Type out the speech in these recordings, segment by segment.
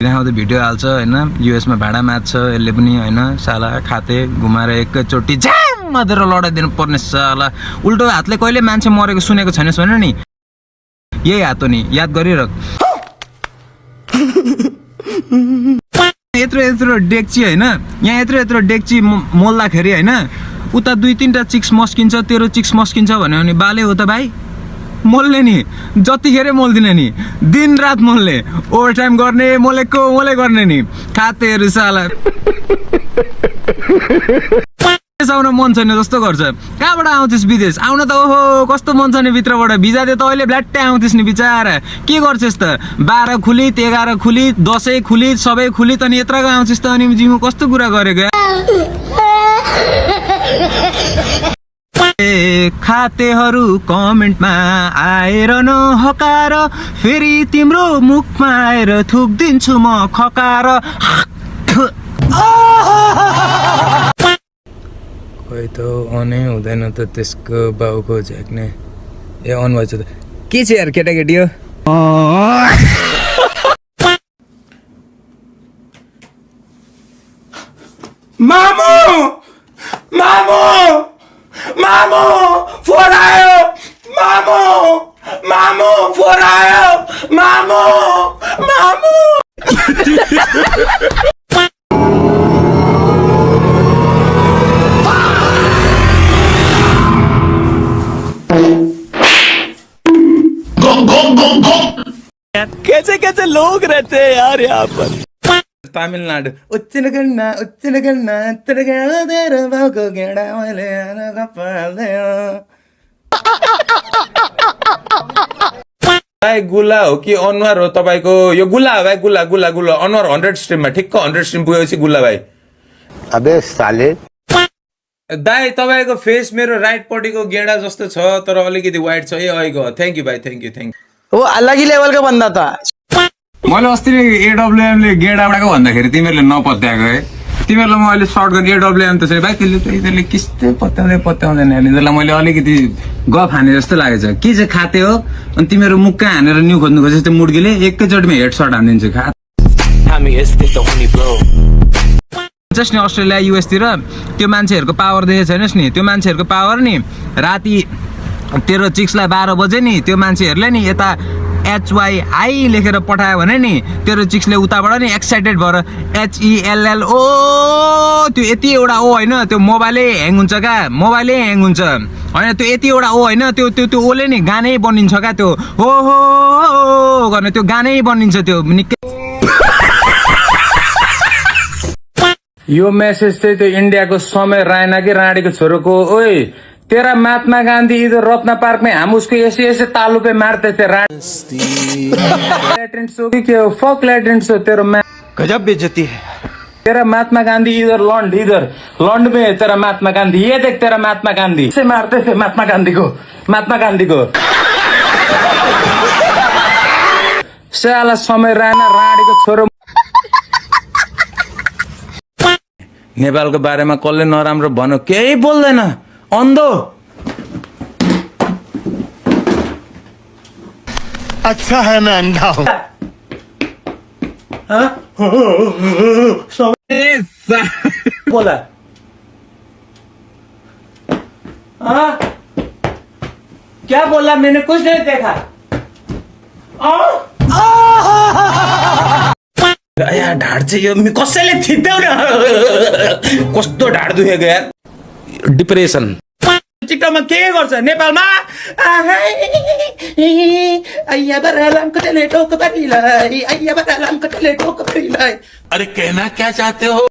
देखाउँदै भिडियो हाल्छ होइन, युएसमा भाडा मात्छ यसले पनि होइन, साला खाते घुमाएर एकैचोटि ज्याम मात्र लडाइदिनु पर्ने साला। उल्टो हातले कहिले मान्छे मरेको सुनेको छैनस् भने नि, यही हात हो नि, याद गरिरह। यत्रो यत्रो डेक्ची होइन, यहाँ यत्रो यत्रो डेक्ची मोल्दाखेरि होइन, उता 2-3टा चिक्स मस्किन्छ, तेरो चिक्स मस्किन्छ भन्यो भने बाले हो त भाइ, मोल्ने नि, जतिखेर मोल्दिने नि, दिन रात मोल्ने, ओभर टाइम गर्ने, मोलेको मोले गर्ने नि, खातेहरू साला। आउन मन छैन जस्तो गर्छ। कहाँबाट आउँथिस् विदेश? आउन त ओहो कस्तो मन छ नि भित्रबाट, भिजा दियो त अहिले ब्ल्याट्टै आउँथिस् नि बिचारा। के गर्छस् त? 12 खुली, 11 खुली, 10 खुली, सबै खुली, त नि यत्रको आउँछस् त? अनि जिमु कस्तो कुरा गरेको खातेहरू कमेन्टमा आएर नहकार, फेरि तिम्रो मुखमा आएर थुक्दिन्छु म खकार। खोइ त अनै हुँदैन त त्यसको बाउको झ्याक्ने। ए अन भएछ त के छ यार केटाकेटी हो? मामु मामु मामु फोन आयो, मामु मामु फोन आयो, मामु मामु। कैसे कैसे लोग रहते हैं यार यहाँ पर। तमिलनाडु उच्चन करना तेरे बाबू को गेड़ा वाले भाइ गुला हो कि अनुहार हो तपाईको? यो गुला हो भाइ, गुला गुला गुला। अनुहार 100 स्ट्रिममा ठिक्क 100 स्ट्रिम पुगेपछि गुला भाइ। अबे साले दाइ तपाईको फेस मेरो राइट पट्टिको गेडा जस्तो छ, तर अलिकति वाइट छ। ए अहिलेको थ्याङ्क यू भाइ, थ्याङ्क यू थ्याङ्क यू। वो अलग ही लेवल का बंदा था। मैले अस्ति एडब्लुएम ले गेडाको भन्दाखेरि तिमीहरूले नपत्याएको है। तिमीहरूलाई म अहिले सर्ट गरेँ एडब्लुएम त छ भाइ, त्यसले किस्तै पत्याउँदैन अहिले। त्यसलाई मैले अलिकति गफ हाने जस्तो लागेछ। के चाहिँ खाते हो? अनि तिमीहरू मुक्का हानेर न्यु खोज्नु खोजेछ त्यो मुर्गीले, एकैचोटिमा हेड सर्ट हानिदिन्छु खा। जस्ट नि अस्ट्रेलिया युएसतिर त्यो मान्छेहरूको पावर देखेको छैनस् नि? त्यो मान्छेहरूको पावर नि, राति तेरो चिक्सलाई 12 बजे नि त्यो मान्छेहरूले नि यता HYI लेखेर पठायो भने नि तेरो चिक्सले उताबाट नि एक्साइटेड भएर HELLO त्यो यति एउटा ओ होइन, त्यो मोबाइलै ह्याङ हुन्छ क्या, मोबाइलै ह्याङ हुन्छ होइन, त्यो यति एउटा ओ होइन, त्यो ओले नि गानै बनिन्छ क्या, त्यो हो हो गर्ने त्यो गानै बनिन्छ त्यो निकै। यो मेसेज चाहिँ त्यो इन्डियाको समय रायना कि राणीको छोरोको। ओए तेरा महात्मा गांधी इधर रत्ना पार्क में हम उसको ऐसे ऐसे तालू पे मारते थे। लैट्रिन शो की क्या? Fuck latrine show. तेरा गजब बेइज्जती है। तेरा महात्मा गांधी इधर लॉन्ड में तेरा महात्मा गांधी, ये देख तेरा महात्मा गांधी से मारते थे महात्मा गांधी को। साला समय रायना राणीको छोरो। नेपालको बारेमा कसले नराम्रो भन्यो? केही बोल्दैन, अन्धो। अच्छा है मैं अंधा हूँ। बोला क्या बोला? मैंने कुछ नहीं देखा। यार ढाड चाहिँ यो कसैले थिच्दैन, कस्तो ढाड दुखेको यार। डिप्रेसन टिकटकमा के गर्छ नेपालमा? अरे कहना क्या चाहते हो?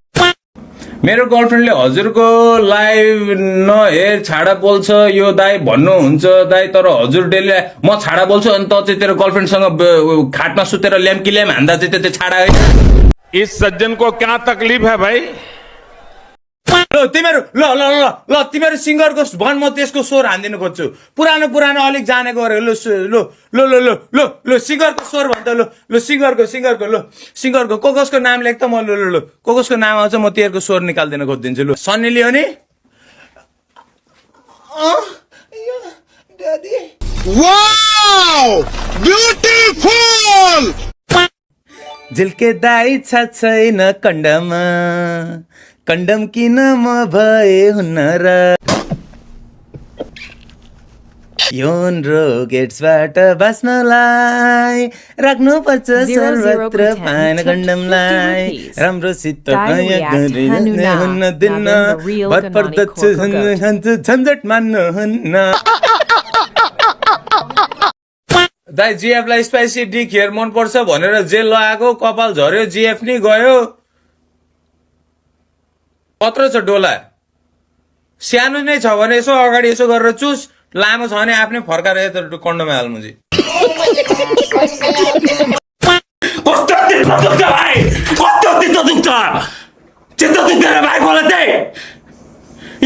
मेरो गर्लफ्रेन्डले हजुरको लाइभ नहेर छाडा बोल्छ यो दाइ भन्नुहुन्छ दाइ, तर हजुर डेली म छाडा बोल्छु अनि त चाहिँ तेरो गर्लफ्रेन्डसँग खाटमा सुतेर ल्याम्की ल्याम हान्दा चाहिँ त्यो छाडा होइन। इस सज्जन को क्या तकलीफ है भाई? ल तिमीहरू ल तिमीहरू सिङ्गरको भन, म त्यसको स्वर हान्दिनु खोज्छु। पुरानो अलिक जानेको गरे। ल सिङ्गरको स्वर भन्छ। ल सिङ्गरको कसको नाम लेख त म कसको नाम आउँछ म तेरको स्वर निकाल्दिन खोजिदिन्छु। ल सन्नी लियोनी। Wow beautiful. झिल्केदा इच्छा छैन कन्डममा कन्डम किन म भए हुन्न र यौन रोग एड्सबाट बाँच्नलाई राख्नुपर्छ सर्वत्र पाएन कन्डमलाई राम्रोसित हुन्न दिन्न भरपर्दछ झन्झट मान्नुहुन्न दाइ जिएफलाई स्पाइसी डी खेर मनपर्छ भनेर जेल लगाएको कपाल झर्यो जिएफ नि गयो कत्रो छ डोला सानो नै छ भने यसो अगाडि यसो गरेर चुस लामो छ भने आफ्नै फर्काएर यता कन्डोमा हाल्नु चाहिँ कस्तो चित्त दुख्छ भाइ कस्तो चित्त दुख्छ चित्त दुख्दैन भाइ मलाई त्यही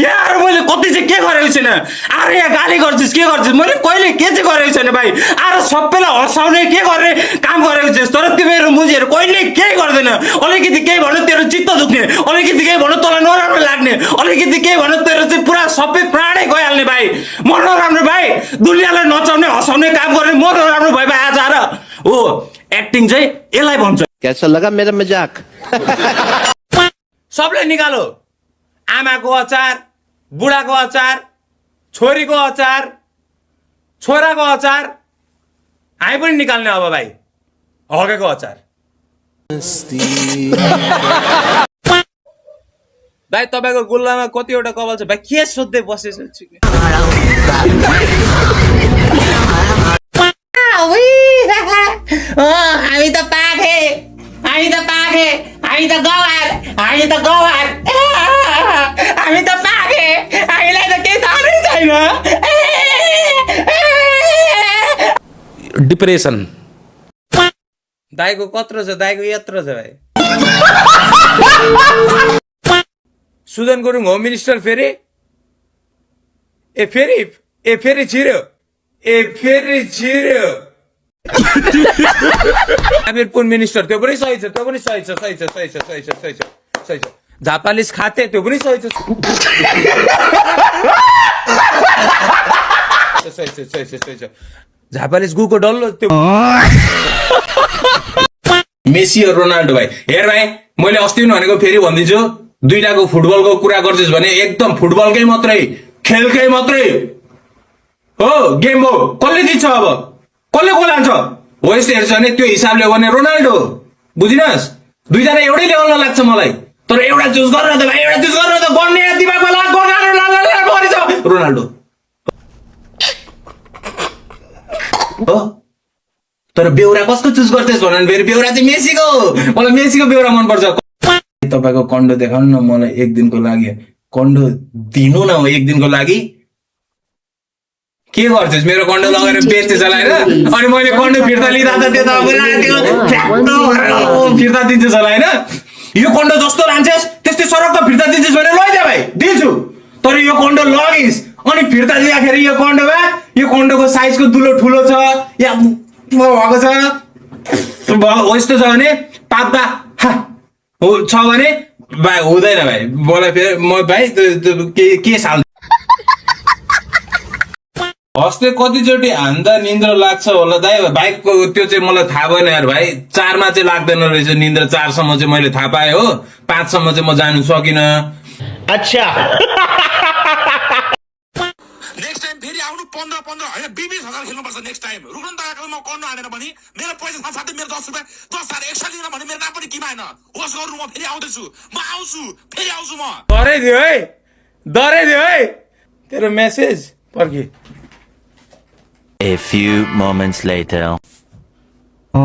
यहाँ मैले कति चाहिँ के गरेको छैन आएर यहाँ गाली गर्छस् के गर्छस् मैले कहिले के चाहिँ गरेको छैन भाइ आएर सबैलाई हँसाउने के गर्ने काम गरेको छस् तर तिमीहरू मुजीहरू कहिले केही गर्दैन अलिकति केही भन्नु तेरो चित्त दुख्ने अलिकति केही भन्नु तँलाई नराम्रो लाग्ने अलिकति केही भन्नु तेरो चाहिँ पुरा सबै प्राणै गइहाल्ने भाइ म नराम्रो भाइ दुनियाँलाई नचाउने हँसाउने काम गर्ने म नराम्रो भाइ आज आएर हो एक्टिङ चाहिँ यसलाई भन्छ कैसा लगा मेरा मजाक सबले निकालो आमाको अचार बुढाको अचार छोरीको अचार छोराको अचार हामी पनि निकाल्ने अब भाइ हगेको अचार भाइ तपाईँको गुल्लामा कतिवटा कपाल छ भाइ के सोध्दै बसेछ हामी त पाखे हामी त पाखे हामी त गवार हामी त गवार हामी त पाखे हामीलाई त केही थाहै छैन डिप्रेसन दाइको कत्रो छ दाइको यत्रो छ भाइ सुजन गुरुङ होम मिनिस्टर फेरि फेरि छिर्यो आमिर पुन मिनिस्टर त्यो पनि सही छ झापालिस खाते त्यो पनि सही छ झापालिस गुको डल्लो त्यो मेसी र रोनाल्डो भाइ हेर भाइ मैले अस्ति पनि भनेको फेरि भनिदिन्छु दुईटाको फुटबलको कुरा गर्छस् भने एकदम फुटबलकै मात्रै खेलकै मात्रै हो गेम हो कसले जित्छ अब कसले गोल हान्छ हो यस्तो हेर्छ भने त्यो हिसाबले हो भने रोनाल्डो बुझिनस् दुईजना एउटै लेभलमा लाग्छ मलाई तर एउटा चुज गरेर त भाइ एउटा चुज गरेर त गर्ने दिमागमा लाग्छ रोनाल्डो हो तर बेउरा कसको चुज गर्छस् भन्नु फेरि बेउरा चाहिँ मेसीको मलाई मेसीको बेउरा मनपर्छ तपाईको कन्डो देखाउनु न मलाई एक दिनको लागि कन्डो दिनु न एक दिनको लागि के गर्छस् मेरो कन्डो लगेर बेच्छस् होला हैन अनि मैले कन्डो फिर्ता लिँदा त त्यो फिर्ता दिन्छस् होला हैन यो कन्डो जस्तो लान्छस् त्यस्तै सरक्क फिर्ता दिन्छस् भने लैजा भाइ दिन्छु तर यो कन्डो लगिस् अनि फिर्ता दिँदाखेरि यो कन्डोको साइजको दुलो ठुलो छ या भएको छ हो यस्तो छ भने पाप्दा छ भने भाइ हुँदैन भाइ मलाई फेरि म भाइ के साल हस्ते कतिचोटि हान्दा निन्द्रा लाग्छ होला दाइ बाइकको त्यो चाहिँ मलाई थाहा भएन यार भाइ 4 मा चाहिँ लाग्दैन रहेछ निन्द्रा 4 सम्म चाहिँ मैले थाहा पाएँ हो 5 सम्म चाहिँ म जानु सकिनँ अच्छा नेक्स्ट टाइम फेरि आउनु 15 हैन 20,000 खेल्नुपर्छ नेक्स्ट टाइम रुकन दाको म कन्नु हानेर पनि मेरो पैसा साथै मेरो 10 रुपैयाँ 10,000 एक्स्ट्रा लिन भने मेरो नाम पनि किमाएन होस् गर्नु म फेरि आउँदैछु म आउँछु फेरि आउँछु म डरै दियो है तेरो message पर्खी A few moments later. Oh